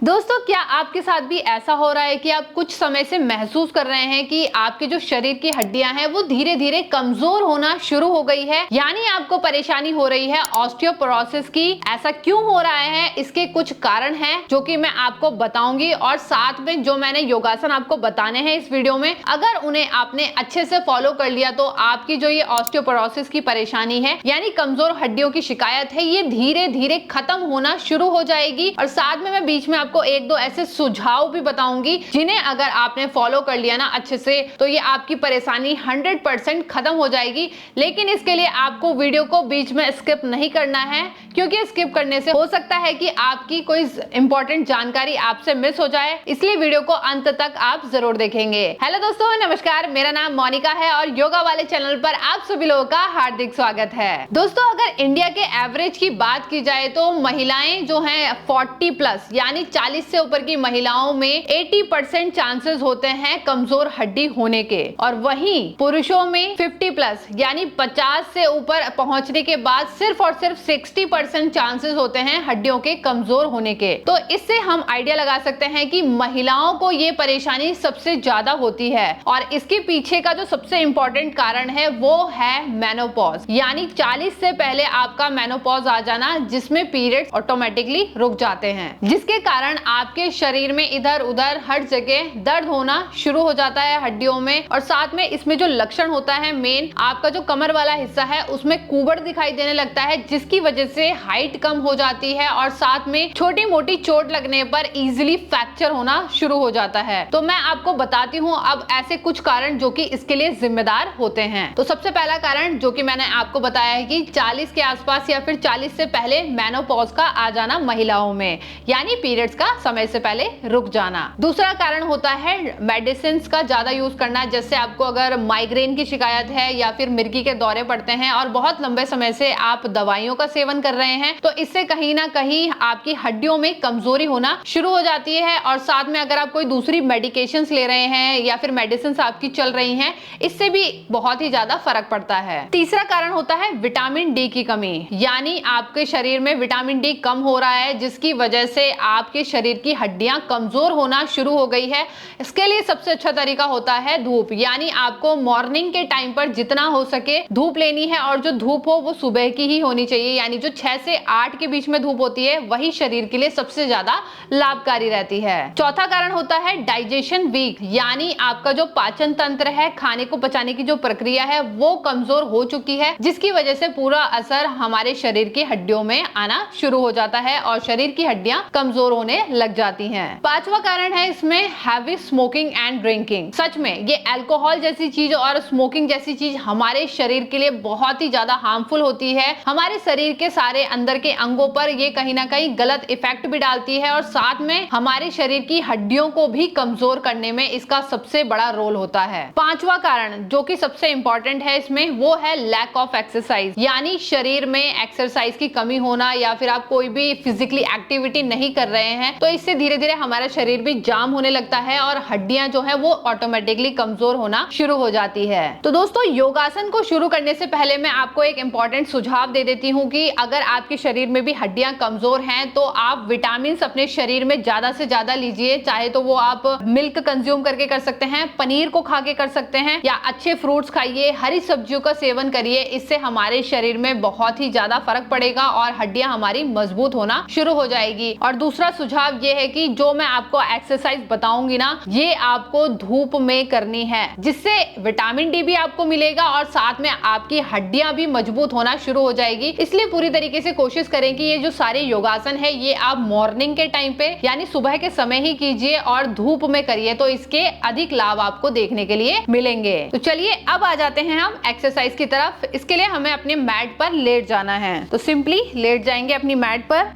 दोस्तों, क्या आपके साथ भी ऐसा हो रहा है कि आप कुछ समय से महसूस कर रहे हैं कि आपके जो शरीर की हड्डियां हैं वो धीरे धीरे कमजोर होना शुरू हो गई है, यानी आपको परेशानी हो रही है ऑस्टियोपोरोसिस की। ऐसा क्यों हो रहा है, इसके कुछ कारण हैं जो कि मैं आपको बताऊंगी, और साथ में जो मैंने योगासन आपको बताने हैं इस वीडियो में, अगर उन्हें आपने अच्छे से फॉलो कर लिया तो आपकी जो ये ऑस्टियोपोरोसिस की परेशानी है यानी कमजोर हड्डियों की शिकायत है, ये धीरे धीरे खत्म होना शुरू हो जाएगी। और साथ में मैं बीच में आपको एक दो ऐसे सुझाव भी बताऊंगी जिन्हें अगर आपने फॉलो कर लिया ना अच्छे से, तो ये आपकी परेशानी 100% खत्म हो जाएगी। लेकिन इसके लिए आपको वीडियो को बीच में स्किप नहीं करना है, क्योंकि स्किप करने से हो सकता है कि आपकी कोई इंपॉर्टेंट जानकारी आपसे मिस हो जाए, इसलिए वीडियो को अंत तक आप जरूर देखेंगे। हेलो दोस्तों, नमस्कार, मेरा नाम मोनिका है और योगा वाले चैनल पर आप सभी लोगों का हार्दिक स्वागत है। दोस्तों, अगर इंडिया के एवरेज की बात की जाए तो महिलाएं जो हैं 40+ यानी 40 से ऊपर की महिलाओं में 80% चांसेस होते हैं कमजोर हड्डी होने के, और वहीं पुरुषों में 50+ यानी 50 से ऊपर पहुंचने के बाद सिर्फ और सिर्फ 60% चांसेस होते हैं हड्डियों के कमजोर होने के। तो इससे हम आइडिया लगा सकते हैं कि महिलाओं को ये परेशानी सबसे ज्यादा होती है, और इसके पीछे का जो सबसे इंपॉर्टेंट कारण है वो है मेनोपॉज, यानी 40 से पहले आपका मेनोपॉज आ जाना, जिसमें पीरियड्स ऑटोमेटिकली रुक जाते हैं, जिसके कारण आपके शरीर में इधर उधर हर जगह दर्द होना शुरू हो जाता है हड्डियों में। और साथ में इसमें जो लक्षण होता है मेन, आपका जो कमर वाला हिस्सा है उसमें कुबड़ दिखाई देने लगता है, जिसकी वजह से हाइट कम हो जाती है, और साथ में छोटी मोटी चोट लगने पर इजीली फ्रैक्चर होना शुरू हो जाता है। तो मैं आपको बताती हूँ अब ऐसे कुछ कारण जो कि इसके लिए जिम्मेदार होते हैं। तो सबसे पहला कारण जो कि मैंने आपको बताया है कि 40 के आसपास या फिर 40 से पहले मेनोपॉज का आ जाना महिलाओं में, यानी पीरियड्स का समय से पहले रुक जाना। दूसरा कारण होता है मेडिसिन का ज्यादा यूज करना, जैसे आपको अगर माइग्रेन की शिकायत है या फिर मिर्गी के दौरे पड़ते हैं और बहुत लंबे समय से आप दवाइयों का सेवन कर रहे हैं, तो इससे कहीं ना कहीं आपकी हड्डियों में कमजोरी होना शुरू हो जाती है। और साथ में अगर आप कोई दूसरी मेडिकेशंस ले रहे हैं या फिर मेडिसिन आपकी चल रही हैं, इससे भी बहुत ही ज्यादा फर्क पड़ता है। तीसरा कारण होता है विटामिन डी की कमी, यानी आपके शरीर में विटामिन डी कम हो रहा है, जिसकी वजह से आपके शरीर की हड्डियां कमजोर होना शुरू हो गई है। इसके लिए सबसे अच्छा तरीका होता है धूप, यानी आपको मॉर्निंग के टाइम पर जितना हो सके धूप लेनी है, और जो धूप हो वो सुबह की ही होनी चाहिए, यानी जो 6 से 8 के बीच में धूप होती है वही शरीर के लिए सबसे ज्यादा लाभकारी रहती है। चौथा कारण होता है डाइजेशन वीक, यानी आपका जो पाचन तंत्र है, खाने को पचाने की जो प्रक्रिया है वो कमजोर हो चुकी है, जिसकी वजह से पूरा असर हमारे शरीर की हड्डियों में आना शुरू हो जाता है और शरीर की हड्डियां कमजोर होने लग जाती हैं। पांचवा कारण है इसमें हैवी स्मोकिंग एंड ड्रिंकिंग। सच में ये अल्कोहल जैसी चीज और स्मोकिंग जैसी चीज हमारे शरीर के लिए बहुत ही ज्यादा हार्मफुल होती है। हमारे शरीर के सारे अंदर के अंगों पर ये कहीं ना कहीं गलत इफेक्ट भी डालती है, और साथ में हमारे शरीर की हड्डियों को भी कमजोर करने में इसका सबसे बड़ा रोल होता है। पांचवा कारण जो कि सबसे इंपॉर्टेंट है इसमें, वो है लैक ऑफ एक्सरसाइज, यानी शरीर में एक्सरसाइज की कमी होना, या फिर आप कोई भी फिजिकली एक्टिविटी नहीं कर रहे हैं, तो इससे धीरे धीरे हमारा शरीर भी जाम होने लगता है और हड्डियां जो है वो ऑटोमेटिकली कमजोर होना शुरू हो जाती है। तो दोस्तों, योगासन को शुरू करने से पहले मैं आपको एक इंपॉर्टेंट सुझाव दे देती हूँ कि अगर आपके शरीर में भी हड्डियां कमजोर हैं तो आप विटामिन अपने शरीर में ज्यादा से ज्यादा लीजिए। चाहे तो वो आप मिल्क कंज्यूम करके कर सकते हैं, पनीर को खा के कर सकते हैं, या अच्छे फ्रूट्स खाइए, हरी सब्जियों का सेवन करिए। इससे हमारे शरीर में बहुत ही ज्यादा फर्क पड़ेगा और हड्डियां हमारी मजबूत होना शुरू हो जाएगी। और दूसरा सुझाव ये है कि जो मैं आपको एक्सरसाइज बताऊंगी ना, ये आपको धूप में करनी है, जिससे विटामिन डी भी आपको मिलेगा और साथ में आपकी हड्डियां भी मजबूत होना शुरू हो जाएगी। इसलिए पूरी तरीके से कोशिश करें कि ये जो सारे योगासन है ये आप मॉर्निंग के टाइम पे यानी सुबह के समय ही कीजिए और धूप में करिए, तो इसके अधिक लाभ आपको देखने के लिए मिलेंगे। तो चलिए अब आ जाते हैं हम एक्सरसाइज की तरफ। इसके लिए हमें अपने मैट पर लेट जाना है, तो सिंपली लेट जाएंगे अपनी मैट पर,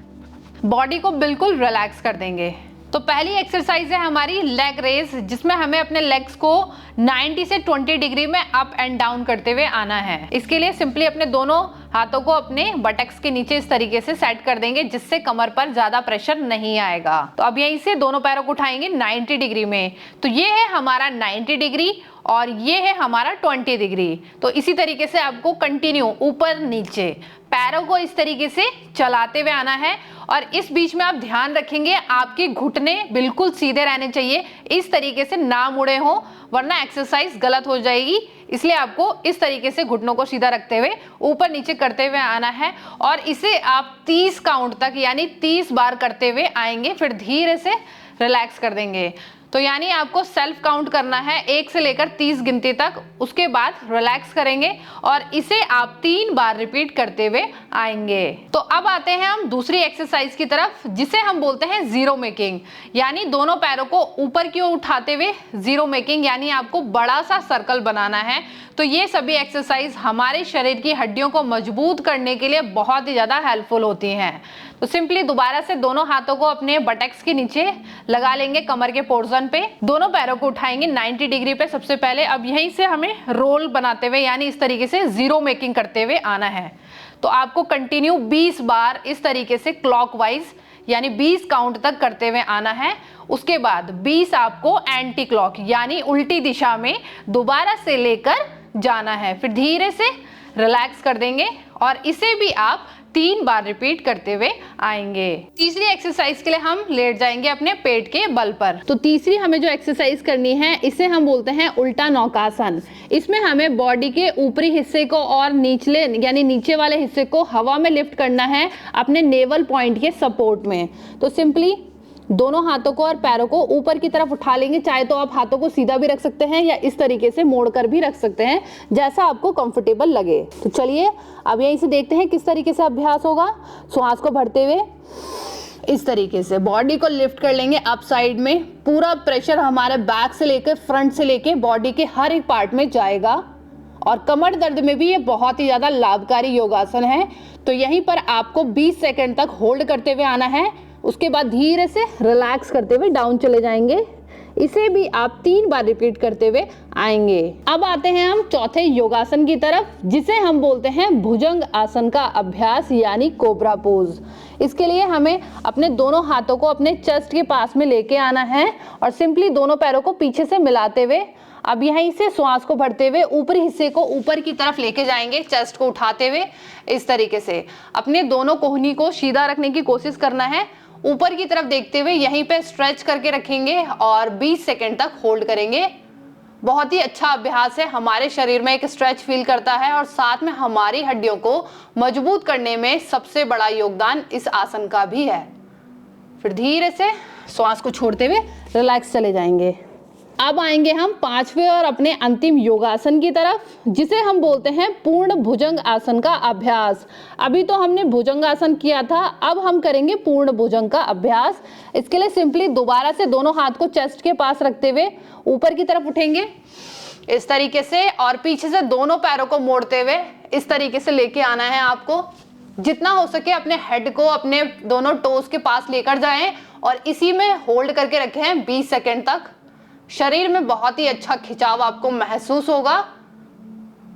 बॉडी को बिल्कुल रिलैक्स कर देंगे। तो पहली एक्सरसाइज है हमारी लेग रेज, जिसमें हमें अपने लेग्स को 90 से 20 डिग्री में अप एंड डाउन करते हुए आना है। इसके लिए सिंपली अपने दोनों हाथों को अपने बटक्स के नीचे इस तरीके से सेट कर देंगे, जिससे कमर पर ज्यादा प्रेशर नहीं आएगा। तो अब यहीं से दोनों पैरों को उठाएंगे 90 डिग्री में। तो ये है हमारा 90 डिग्री और ये है हमारा 20 डिग्री। तो इसी तरीके से आपको कंटिन्यू ऊपर नीचे पैरों को इस तरीके से चलाते हुए आना है। और इस बीच में आप ध्यान रखेंगे आपके घुटने बिल्कुल सीधे रहने चाहिए, इस तरीके से ना मुड़े हों, वरना एक्सरसाइज गलत हो जाएगी। इसलिए आपको इस तरीके से घुटनों को सीधा रखते हुए ऊपर नीचे करते हुए आना है। और इसे आप 30 काउंट तक यानी 30 बार करते हुए आएंगे, फिर धीरे से रिलैक्स कर देंगे। तो यानी आपको सेल्फ काउंट करना है 1 से लेकर 30 गिनती तक, उसके बाद रिलैक्स करेंगे और इसे आप 3 बार रिपीट करते हुए आएंगे। तो अब आते हैं हम दूसरी एक्सरसाइज की तरफ, जिसे हम बोलते हैं जीरो मेकिंग, यानी दोनों पैरों को ऊपर की ओर उठाते हुए जीरो मेकिंग, यानी आपको बड़ा सा सर्कल बनाना है। तो ये सभी एक्सरसाइज हमारे शरीर की हड्डियों को मजबूत करने के लिए बहुत ही ज्यादा हेल्पफुल होती हैं। तो सिंपली दोबारा से दोनों हाथों को अपने बटक्स के नीचे लगा लेंगे, कमर के पोर्शन पे, दोनों पैरों को उठाएंगे 90 डिग्री पे सबसे पहले। अब यहीं से हमें रोल बनाते हुए यानी इस तरीके से जीरो मेकिंग करते हुए आना है। तो आपको कंटिन्यू 20 बार इस तरीके से क्लॉकवाइज यानी 20 काउंट तक करते हुए आना है। उसके बाद 20 आपको एंटी क्लॉक यानी उल्टी दिशा में दोबारा से लेकर जाना है, फिर धीरे से रिलैक्स कर देंगे और इसे भी आप 3 बार रिपीट करते हुए आएंगे। तीसरी एक्सरसाइज के लिए हम लेट जाएंगे अपने पेट के बल पर। तो तीसरी हमें जो एक्सरसाइज करनी है इसे हम बोलते हैं उल्टा नौकासन। इसमें हमें बॉडी के ऊपरी हिस्से को और निचले यानी नीचे वाले हिस्से को हवा में लिफ्ट करना है अपने नेवल पॉइंट के सपोर्ट में। तो सिंपली दोनों हाथों को और पैरों को ऊपर की तरफ उठा लेंगे, चाहे तो आप हाथों को सीधा भी रख सकते हैं या इस तरीके से मोड़कर भी रख सकते हैं, जैसा आपको कंफर्टेबल लगे। तो चलिए अब यहीं से देखते हैं किस तरीके से अभ्यास होगा। श्वास को भरते हुए इस तरीके से बॉडी को लिफ्ट कर लेंगे अप साइड में, पूरा प्रेशर हमारे बैक से लेकर फ्रंट से लेकर बॉडी के हर एक पार्ट में जाएगा। और कमर दर्द में भी ये बहुत ही ज़्यादा लाभकारी योगासन है। तो यहीं पर आपको 20 सेकेंड तक होल्ड करते हुए आना है, उसके बाद धीरे से रिलैक्स करते हुए डाउन चले जाएंगे। इसे भी आप 3 बार रिपीट करते हुए आएंगे। अब आते हैं हम चौथे योगासन की तरफ, जिसे हम बोलते हैं भुजंग आसन का अभ्यास यानी कोबरा पोज। इसके लिए हमें अपने दोनों हाथों को अपने चेस्ट के पास में लेके आना है और सिंपली दोनों पैरों को पीछे से मिलाते हुए अब यहीं से श्वास को भरते हुए ऊपरी हिस्से को ऊपर की तरफ लेके जाएंगे, चेस्ट को उठाते हुए इस तरीके से अपने दोनों कोहनी को सीधा रखने की कोशिश करना है, ऊपर की तरफ देखते हुए यहीं पे स्ट्रेच करके रखेंगे और 20 सेकंड तक होल्ड करेंगे। बहुत ही अच्छा अभ्यास है, हमारे शरीर में एक स्ट्रेच फील करता है और साथ में हमारी हड्डियों को मजबूत करने में सबसे बड़ा योगदान इस आसन का भी है। फिर धीरे से श्वास को छोड़ते हुए रिलैक्स चले जाएंगे। अब आएंगे हम 5वें और अपने अंतिम योगासन की तरफ, जिसे हम बोलते हैं पूर्ण भुजंग आसन का अभ्यास। अभी तो हमने भुजंग आसन किया था, अब हम करेंगे पूर्ण भुजंग का अभ्यास। इसके लिए सिंपली दोबारा से दोनों हाथ को चेस्ट के पास रखते हुए ऊपर की तरफ उठेंगे इस तरीके से और पीछे से दोनों पैरों को मोड़ते हुए इस तरीके से लेके आना है। आपको जितना हो सके अपने हेड को अपने दोनों टोस के पास लेकर जाएं और इसी में होल्ड करके रखे हैं 20 सेकेंड तक। शरीर में बहुत ही अच्छा खिंचाव आपको महसूस होगा।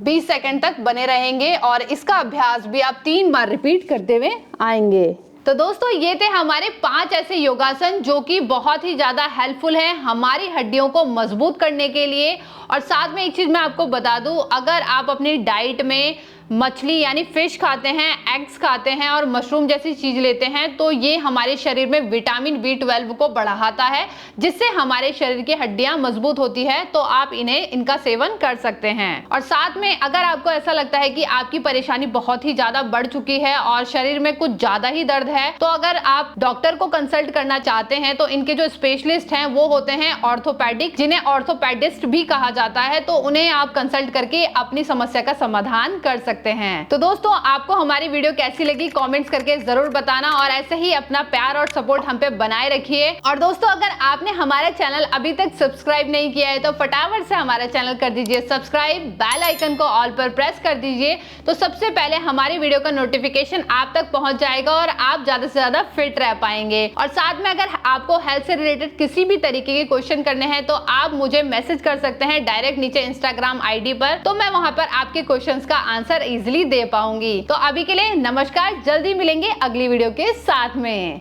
20 सेकंड तक बने रहेंगे और इसका अभ्यास भी आप 3 बार रिपीट करते हुए आएंगे। तो दोस्तों ये थे हमारे 5 ऐसे योगासन जो कि बहुत ही ज्यादा हेल्पफुल है हमारी हड्डियों को मजबूत करने के लिए। और साथ में एक चीज मैं आपको बता दूं, अगर आप अपनी डाइट में मछली यानी फिश खाते हैं, एग्स खाते हैं और मशरूम जैसी चीज लेते हैं तो ये हमारे शरीर में विटामिन B12 को बढ़ाता है, जिससे हमारे शरीर की हड्डियां मजबूत होती है। तो आप इनका सेवन कर सकते हैं। और साथ में अगर आपको ऐसा लगता है कि आपकी परेशानी बहुत ही ज्यादा बढ़ चुकी है और शरीर में कुछ ज्यादा ही दर्द है, तो अगर आप डॉक्टर को कंसल्ट करना चाहते हैं तो इनके जो स्पेशलिस्ट हैं वो होते हैं ऑर्थोपेडिक, जिन्हें ऑर्थोपेडिस्ट भी कहा जाता है। तो उन्हें आप कंसल्ट करके अपनी समस्या का समाधान कर सकते हैं। तो दोस्तों आपको हमारी वीडियो कैसी लगी कमेंट्स करके जरूर बताना और ऐसे ही अपना प्यार और सपोर्ट हम पे बनाए रखिए। और दोस्तों अगर आपने हमारा चैनल अभी तक सब्सक्राइब नहीं किया है तो फटाफट से हमारा चैनल कर दीजिए सब्सक्राइब, बेल आइकन को ऑल पर प्रेस कर दीजिए, तो सबसे पहले हमारी वीडियो का नोटिफिकेशन आप तक पहुंच जाएगा और आप ज्यादा से ज्यादा फिट रह पाएंगे। और साथ में अगर आपको हेल्थ से रिलेटेड किसी भी तरीके के क्वेश्चन करने हैं तो आप मुझे मैसेज कर सकते हैं डायरेक्ट नीचे इंस्टाग्राम ID पर, तो मैं वहां पर आपके क्वेश्चंस का आंसर पर इजिली दे पाऊंगी। तो अभी के लिए नमस्कार, जल्दी मिलेंगे अगली वीडियो के साथ में।